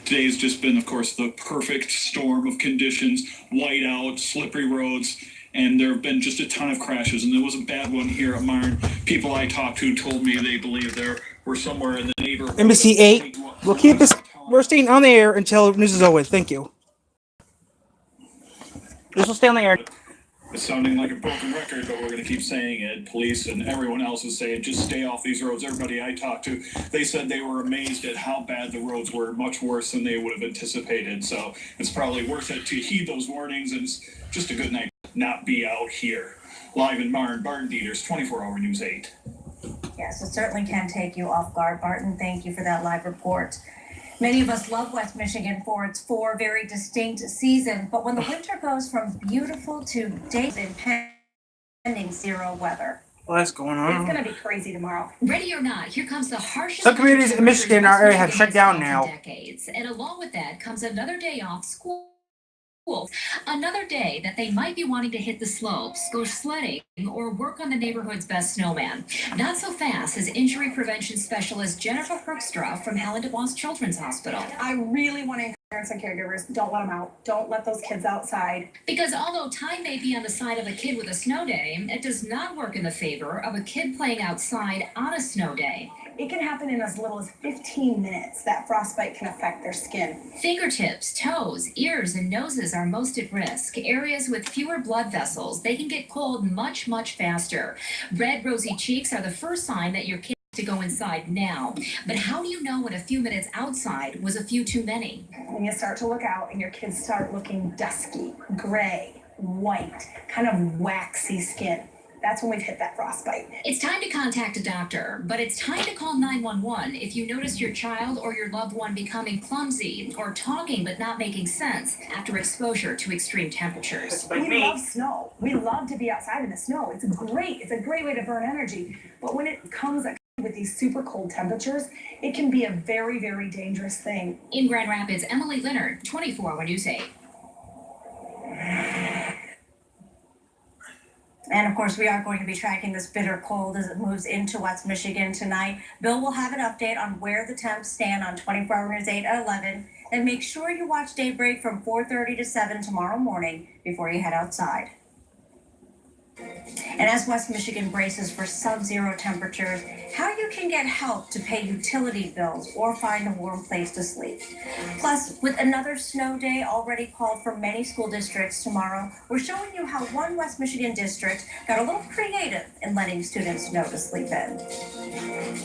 Today's just been, of course, the perfect storm of conditions, whiteout, slippery roads, and there have been just a ton of crashes. And there was a bad one here at Marne. People I talked to told me they believe there were somewhere in the neighborhood. Embassy 8, we'll keep this. We're staying on the air until news is over. Thank you. This will stay on the air. It's sounding like a broken record, but we're going to keep saying it. Police and everyone else is saying, just stay off these roads. Everybody I talked to, they said they were amazed at how bad the roads were, much worse than they would have anticipated. So it's probably worth it to heed those warnings, and it's just a good night to not be out here. Live in Marne, Barton Dieters, 24-hour News 8. Yes, it certainly can take you off guard, Barton. Thank you for that live report. Many of us love West Michigan for its 4 very distinct seasons, but when the winter goes from beautiful to days impending zero weather. What's going on? It's going to be crazy tomorrow. Ready or not, here comes the harshest. Some communities in Michigan, our area, have shut down now. Decades. And along with that comes another day off school. Another day that they might be wanting to hit the slopes, go sledding, or work on the neighborhood's best snowman. Not so fast as injury prevention specialist Jennifer Herkstra from Helen DeBoss Children's Hospital. I really want to encourage parents and caregivers, don't let them out. Don't let those kids outside. Because although time may be on the side of a kid with a snow day, it does not work in the favor of a kid playing outside on a snow day. It can happen in as little as 15 minutes. That frostbite can affect their skin. Fingertips, toes, ears, and noses are most at risk. Areas with fewer blood vessels, they can get cold much, much faster. Red, rosy cheeks are the first sign that your kid needs to go inside now. But how do you know when a few minutes outside was a few too many? When you start to look out and your kids start looking dusky, gray, white, kind of waxy skin. That's when we've hit that frostbite. It's time to contact a doctor, but it's time to call 911 if you notice your child or your loved one becoming clumsy or talking but not making sense after exposure to extreme temperatures. We love snow. We love to be outside in the snow. It's great. It's a great way to burn energy. But when it comes with these super cold temperatures, it can be a very, very dangerous thing. In Grand Rapids, Emily Leonard, 24-hour News 8. And of course, we are going to be tracking this bitter cold as it moves into West Michigan tonight. Bill will have an update on where the temps stand on 24-hour News 8 at 11. And make sure you watch Daybreak from 4:30 to 7 tomorrow morning before you head outside. And as West Michigan braces for sub-zero temperatures, how you can get help to pay utility bills or find a warm place to sleep. Plus, with another snow day already called for many school districts tomorrow, we're showing you how one West Michigan district got a little creative in letting students know to sleep in.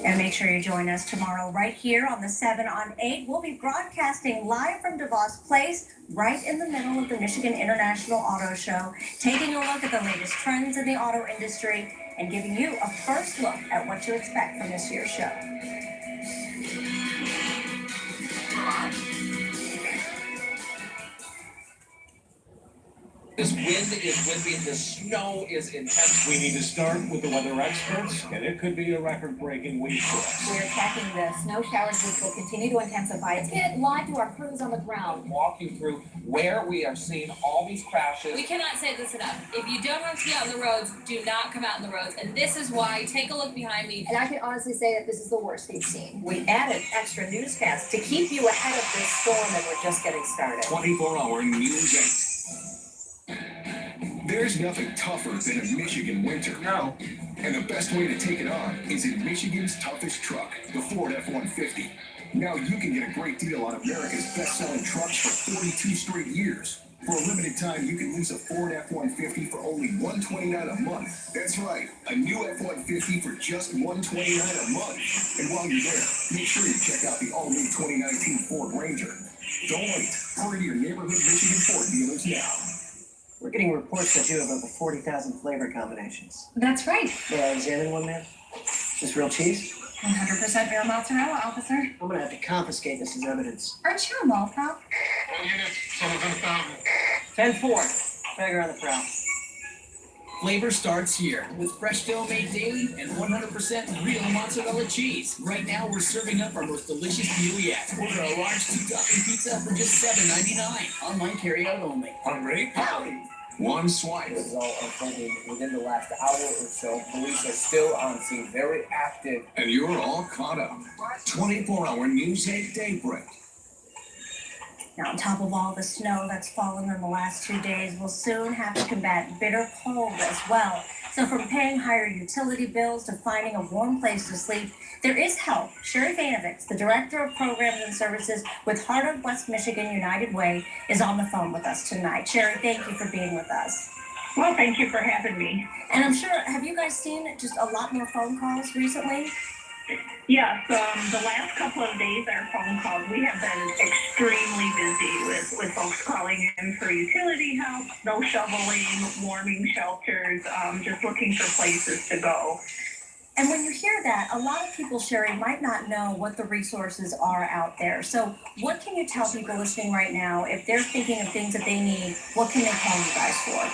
And make sure you join us tomorrow right here on the 7 on 8. We'll be broadcasting live from DeVos Place, right in the middle of the Michigan International Auto Show, taking a look at the latest trends in the auto industry and giving you a first look at what to expect from this year's show. This wind is whipping, the snow is intense. We need to start with the weather experts, and it could be a record-breaking week for us. We're tracking the snow showers, which will continue to intensify. Let's get live to our crews on the ground. Walking through where we are seeing all these crashes. We cannot say this enough. If you don't want to be out on the roads, do not come out on the roads. And this is why, take a look behind me. And I can honestly say that this is the worst we've seen. We added extra newscasts to keep you ahead of this storm, and we're just getting started. 24-hour News 8. There's nothing tougher than a Michigan winter. No. And the best way to take it on is in Michigan's toughest truck, the Ford F-150. Now you can get a great deal on America's best-selling trucks for 42 straight years. For a limited time, you can lease a Ford F-150 for only $129 a month. That's right, a new F-150 for just $129 a month. And while you're there, make sure you check out the all-new 2019 Ford Ranger. Don't wait. Hurry to your neighborhood Michigan Ford dealers now. We're getting reports that you have over 40,000 flavor combinations. That's right. Yeah, is there anyone there? Just real cheese? 100% real mozzarella, officer. I'm gonna have to confiscate this as evidence. Aren't you a mall cop? 10-4. Bagger on the prowl. Flavor starts here with fresh dough made daily and 100% real mozzarella cheese. Right now, we're serving up our most delicious deal yet. Order a large 2-topping pizza for just $7.99. Online carryout only. Hungry? Howdy. One swipe. This is all unfolding within the last hour or so. Police are still on scene, very active. And you're all caught up. 24-hour News 8 Daybreak. Now, on top of all the snow that's fallen in the last 2 days, we'll soon have to combat bitter cold as well. So from paying higher utility bills to finding a warm place to sleep, there is help. Sherry Vanovitz, the Director of Programs and Services with Heart of West Michigan United Way, is on the phone with us tonight. Sherry, thank you for being with us. Well, thank you for having me. And I'm sure, have you guys seen just a lot more phone calls recently? Yes, the last couple of days, our phone calls, we have been extremely busy with folks calling in for utility help, snow shoveling, warming shelters, just looking for places to go. And when you hear that, a lot of people, Sherry, might not know what the resources are out there. So what can you tell people listening right now, if they're thinking of things that they need, what can they call you guys for?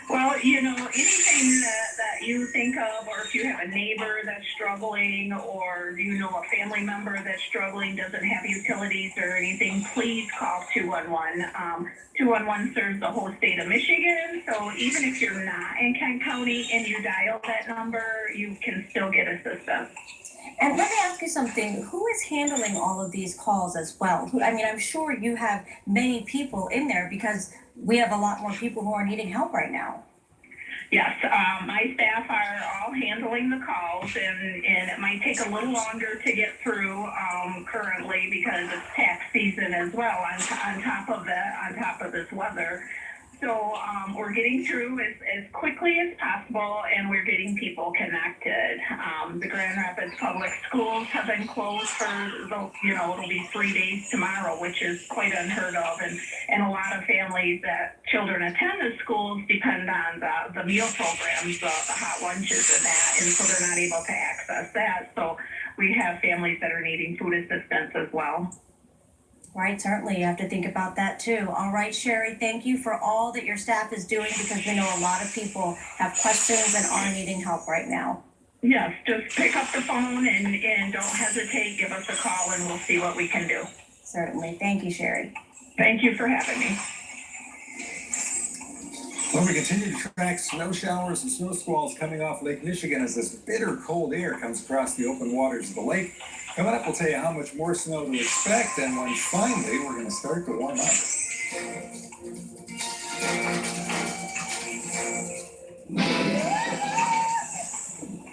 Well, you know, anything that you think of, or if you have a neighbor that's struggling, or you know a family member that's struggling, doesn't have utilities or anything, please call 211. 211 serves the whole state of Michigan, so even if you're not in Kent County and you dial that number, you can still get assistance. And let me ask you something. Who is handling all of these calls as well? I mean, I'm sure you have many people in there because we have a lot more people who are needing help right now. Yes, my staff are all handling the calls, and it might take a little longer to get through currently because it's tax season as well on top of this weather. So we're getting through as quickly as possible, and we're getting people connected. The Grand Rapids Public Schools have been closed for, it'll be 3 days tomorrow, which is quite unheard of. And a lot of families that children attend the schools depend on the meal programs, the hot lunches and that, and so they're not able to access that. So we have families that are needing food assistance as well. Right, certainly. You have to think about that too. All right, Sherry, thank you for all that your staff is doing because we know a lot of people have questions and are needing help right now. Yes, just pick up the phone and don't hesitate. Give us a call and we'll see what we can do. Certainly. Thank you, Sherry. Thank you for having me. Well, we continue to track snow showers and snow squalls coming off Lake Michigan as this bitter cold air comes across the open waters of the lake. Coming up, we'll tell you how much more snow to expect and when finally we're going to start to warm up.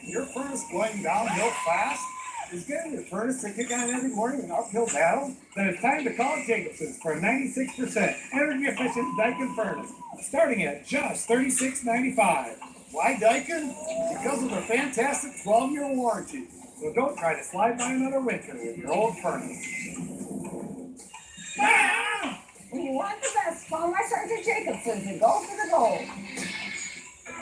Your furnace going downhill fast? Is getting your furnace to kick on every morning an uphill battle? Then it's time to call Jacobson's for a 96% energy efficient Daikin furnace, starting at just $36.95. Why Daikin? Because of their fantastic 12-year warranty. So don't try to slide by another winter with your old furnace. Ah! When you want the best, call my Sergeant Jacobson's and go for the gold.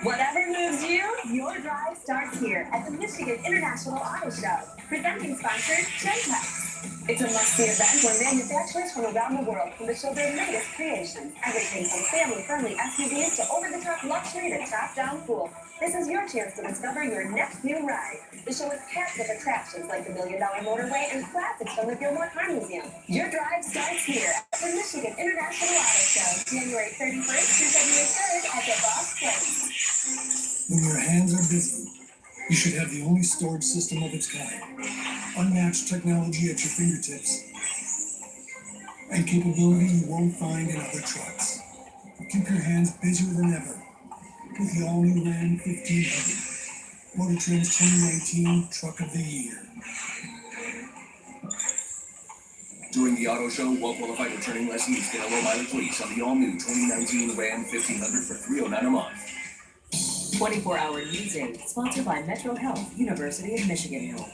Whatever moves you, your drive starts here at the Michigan International Auto Show. Presenting sponsor, Gentex. It's a must-see event where manufacturers from around the world come to show their latest creations. Everything from family-friendly SUVs to over-the-top luxury to top-down cool. This is your chance to discover your next new ride. The show is packed with attractions like the $1 Million Motorway and classics from the Gilmore Car Museum. Your drive starts here at the Michigan International Auto Show, January 31st through February 3rd at the Boss Place. When your hands are busy, you should have the only storage system of its kind. Unmatched technology at your fingertips. And capability you won't find in other trucks. Keep your hands busier than ever with the all-new Ram 1500. Motor Trend's 2019 Truck of the Year. During the auto show, well-qualified returning lessees get a low mileage lease on the all-new 2019 Ram 1500 for $309 a month. 24-hour news aid, sponsored by Metro Health, University of Michigan Health.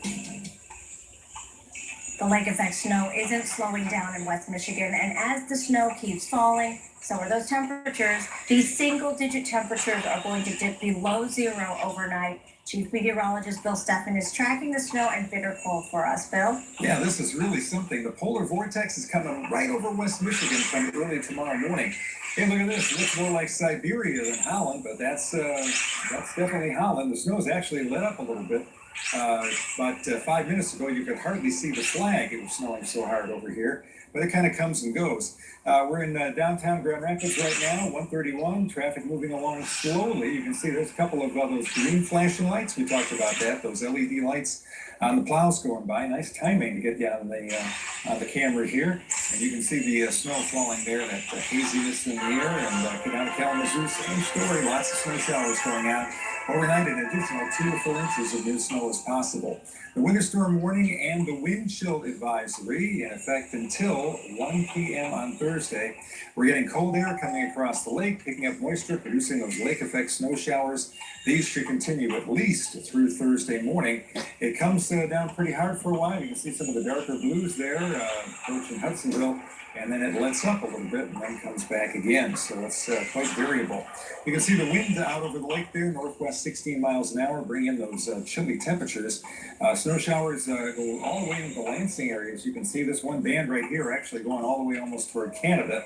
The lake effect snow isn't slowing down in West Michigan, and as the snow keeps falling, so are those temperatures. These single-digit temperatures are going to dip below zero overnight. Chief Meteorologist Bill Steffen is tracking the snow and bitter cold for us. Bill? Yeah, this is really something. The polar vortex is coming right over West Michigan from early tomorrow morning. Hey, look at this. It looks more like Siberia than Holland, but that's definitely Holland. The snow's actually let up a little bit. About 5 minutes ago, you could hardly see the flag. It was snowing so hard over here, but it kind of comes and goes. We're in downtown Grand Rapids right now, 131. Traffic moving along slowly. You can see there's a couple of those green flashing lights. We talked about that. Those LED lights on the plows going by. Nice timing to get you on the camera here. And you can see the snow falling there, that haziness in the air. And get down to Kalamazoo, same story. Lots of snow showers going out. Overnight, an additional 2 to 4 inches of new snow is possible. The winter storm warning and the wind chill advisory in effect until 1 p.m. on Thursday. We're getting cold air coming across the lake, picking up moisture, producing those lake effect snow showers. These should continue at least through Thursday morning. It comes down pretty hard for a while. You can see some of the darker blues there, approaching Hudsonville. And then it lets up a little bit and then comes back again. So it's quite variable. You can see the wind out over the lake there, northwest 16 miles an hour, bring in those chilly temperatures. Snow showers go all the way into the Lansing area. As you can see, this one band right here actually going all the way almost toward Canada.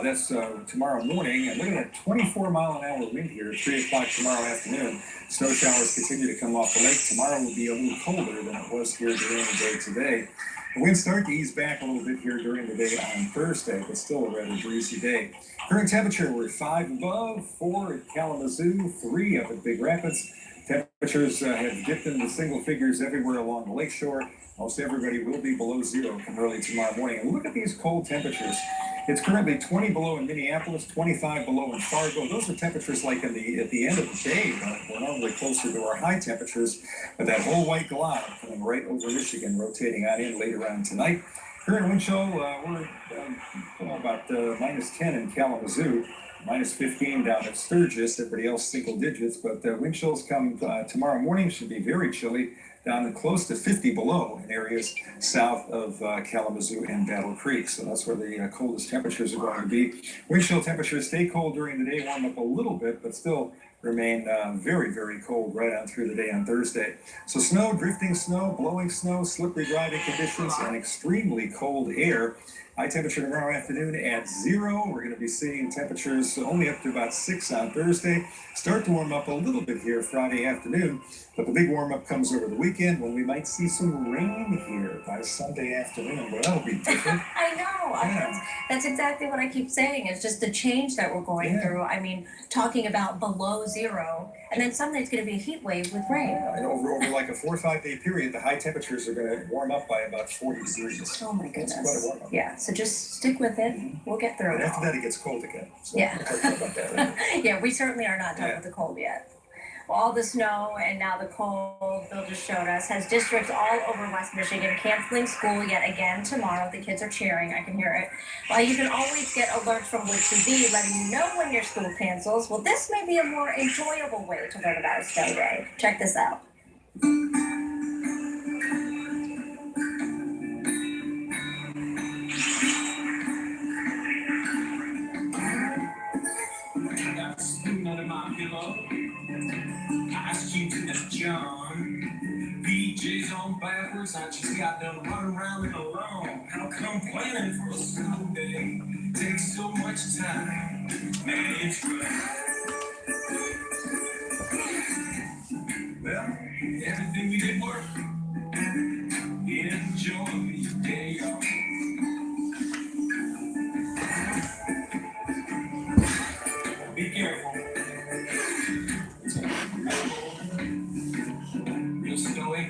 That's tomorrow morning. And look at that 24-mile-an-hour wind here at 3 o'clock tomorrow afternoon. Snow showers continue to come off the lake. Tomorrow will be a little colder than it was here during the day today. The winds start to ease back a little bit here during the day on Thursday, but still a rather breezy day. Current temperature, we're 5 above, 4 at Kalamazoo, 3 up at Big Rapids. Temperatures have dipped into single figures everywhere along the lakeshore. Most everybody will be below zero come early tomorrow morning. And look at these cold temperatures. It's currently 20 below in Minneapolis, 25 below in Fargo. Those are temperatures like at the end of the day. We're normally closer to our high temperatures. But that whole white cloud coming right over Michigan, rotating on in later on tonight. Current wind chill, we're about minus 10 in Kalamazoo. Minus 15 down at Sturgis, everybody else single digits, but wind chills come tomorrow morning, should be very chilly, down to close to 50 below in areas south of Kalamazoo and Battle Creek. So that's where the coldest temperatures are going to be. Wind chill temperatures stay cold during the day, warm up a little bit, but still remain very, very cold right on through the day on Thursday. So snow, drifting snow, blowing snow, slippery driving conditions, and extremely cold air. High temperature tomorrow afternoon at 0. We're going to be seeing temperatures only up to about 6 on Thursday. Start to warm up a little bit here Friday afternoon, but the big warm up comes over the weekend when we might see some rain here by Sunday afternoon. Well, that'll be different. I know. Yeah. That's exactly what I keep saying. It's just the change that we're going through. I mean, talking about below 0, and then someday it's going to be a heat wave with rain. And over like a 4 or 5 day period, the high temperatures are going to warm up by about 40 degrees. Oh my goodness. It's quite a warm up. Yeah, so just stick with it. We'll get through And it. after that, it gets cold again. So Yeah. we'll talk about that later. Yeah, we certainly are not done with the cold yet. Well, all the snow and now the cold Bill just showed us has districts all over West Michigan canceling school yet again tomorrow. The kids are cheering. I can hear it. While you can always get alerts from Wood TV letting you know when your school cancels, well, this may be a more enjoyable way to learn about a snow day. Check this out. Ice Cube and that's John. BJ's on backwards. I just got done running around it alone. How come planning for a snow day takes so much time? Man, it's rough. Well, everything we did work. Enjoy your day off. Be careful. Real snowy.